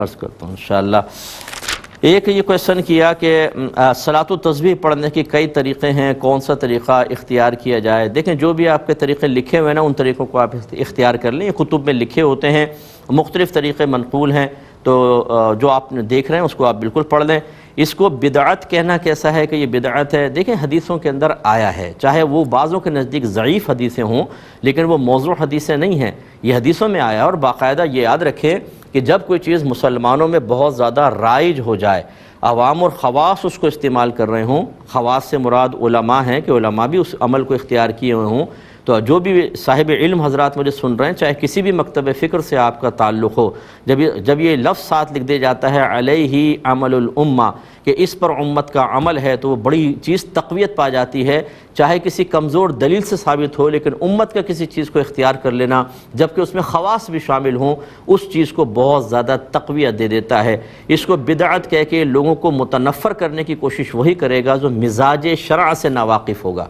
عرض کرتا ہوں انشاءاللہ۔ ایک یہ کویشچن کیا کہ صلاۃ و تسبیح پڑھنے کے کئی طریقے ہیں، کون سا طریقہ اختیار کیا جائے؟ دیکھیں جو بھی آپ کے طریقے لکھے ہوئے ہیں نا، ان طریقوں کو آپ اختیار کر لیں۔ یہ کتب میں لکھے ہوتے ہیں، مختلف طریقے منقول ہیں، تو جو آپ دیکھ رہے ہیں اس کو آپ بالکل پڑھ لیں۔ اس کو بدعت کہنا کیسا ہے کہ یہ بدعت ہے؟ دیکھیں حدیثوں کے اندر آیا ہے، چاہے وہ بعضوں کے نزدیک ضعیف حدیثیں ہوں لیکن وہ موضوع حدیثیں نہیں ہیں، یہ حدیثوں میں آیا ہے۔ اور باقاعدہ یہ یاد رکھیں کہ جب کوئی چیز مسلمانوں میں بہت زیادہ رائج ہو جائے، عوام اور خواص اس کو استعمال کر رہے ہوں، خواص سے مراد علماء ہیں کہ علماء بھی اس عمل کو اختیار کیے ہوئے ہوں، تو جو بھی صاحب علم حضرات مجھے سن رہے ہیں، چاہے کسی بھی مکتب فکر سے آپ کا تعلق ہو، جب یہ لفظ ساتھ لکھ دیا جاتا ہے علیہ عمل الامہ، کہ اس پر امت کا عمل ہے، تو وہ بڑی چیز تقویت پا جاتی ہے، چاہے کسی کمزور دلیل سے ثابت ہو، لیکن امت کا کسی چیز کو اختیار کر لینا جبکہ اس میں خواص بھی شامل ہوں، اس چیز کو بہت زیادہ تقویت دے دیتا ہے۔ اس کو بدعت کہہ کے لوگوں کو متنفر کرنے کی کوشش وہی کرے گا جو مزاج شرع سے ناواقف ہوگا۔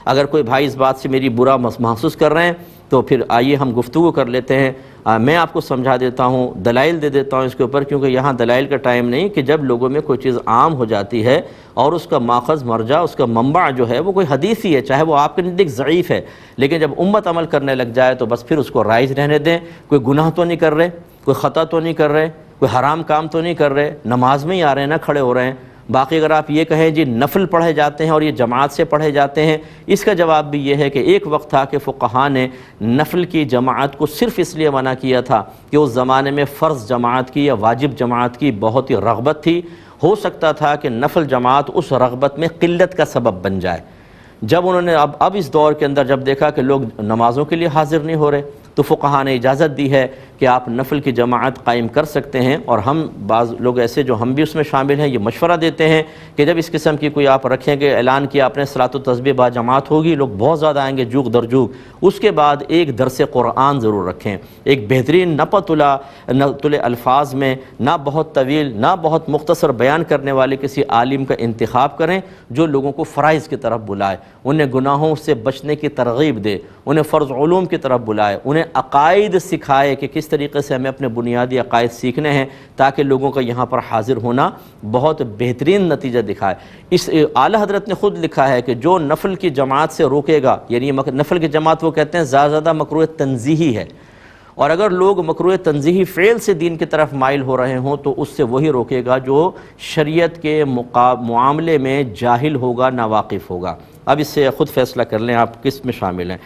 اگر کوئی بھائی اس بات سے میری برا محسوس کر رہے ہیں تو پھر آئیے ہم گفتگو کر لیتے ہیں، میں آپ کو سمجھا دیتا ہوں، دلائل دے دیتا ہوں اس کے اوپر، کیونکہ یہاں دلائل کا ٹائم نہیں کہ جب لوگوں میں کوئی چیز عام ہو جاتی ہے اور اس کا ماخذ مرجع، اس کا منبع جو ہے وہ کوئی حدیث ہی ہے، چاہے وہ آپ کے نزدیک ضعیف ہے، لیکن جب امت عمل کرنے لگ جائے تو بس پھر اس کو رائج رہنے دیں۔ کوئی گناہ تو نہیں کر رہے، کوئی خطا تو نہیں کر رہے، کوئی حرام کام تو نہیں کر رہے، نماز میں ہی آ رہے ہیں نا، کھڑے ہو رہے ہیں۔ باقی اگر آپ یہ کہیں جی نفل پڑھے جاتے ہیں اور یہ جماعت سے پڑھے جاتے ہیں، اس کا جواب بھی یہ ہے کہ ایک وقت تھا کہ فقہاء نے نفل کی جماعت کو صرف اس لیے منع کیا تھا کہ اس زمانے میں فرض جماعت کی یا واجب جماعت کی بہت ہی رغبت تھی، ہو سکتا تھا کہ نفل جماعت اس رغبت میں قلت کا سبب بن جائے۔ جب انہوں نے اب اس دور کے اندر جب دیکھا کہ لوگ نمازوں کے لیے حاضر نہیں ہو رہے، تو فقہاء نے اجازت دی ہے کہ آپ نفل کی جماعت قائم کر سکتے ہیں، اور ہم بعض لوگ ایسے جو ہم بھی اس میں شامل ہیں یہ مشورہ دیتے ہیں کہ جب اس قسم کی کوئی آپ رکھیں گے، اعلان کیا آپ نے صلاۃ و تسبیح با جماعت ہوگی، لوگ بہت زیادہ آئیں گے جوگ در جوگ، اس کے بعد ایک درس قرآن ضرور رکھیں، ایک بہترین نہ تلے الفاظ میں، نہ بہت طویل نہ بہت مختصر بیان کرنے والے کسی عالم کا انتخاب کریں جو لوگوں کو فرائض کی طرف بلائے، انہیں گناہوں سے بچنے کی ترغیب دے، انہیں فرض علوم کی طرف بلائے، انہیں عقائد سکھائے کہ کس طریقے سے ہمیں اپنے بنیادی عقائد سیکھنے ہیں، تاکہ لوگوں کا یہاں پر حاضر ہونا بہت بہترین نتیجہ دکھائے۔ اس اعلیٰ حضرت نے خود لکھا ہے کہ جو نفل کی جماعت سے روکے گا، یعنی نفل کی جماعت وہ کہتے ہیں زیادہ مکروہ تنزیہی ہے، اور اگر لوگ مکروہ تنزیہی فعل سے دین کی طرف مائل ہو رہے ہوں تو اس سے وہی روکے گا جو شریعت کے معاملے میں جاہل ہوگا، ناواقف ہوگا۔ اب اس سے خود فیصلہ کر لیں آپ کس میں شامل ہیں۔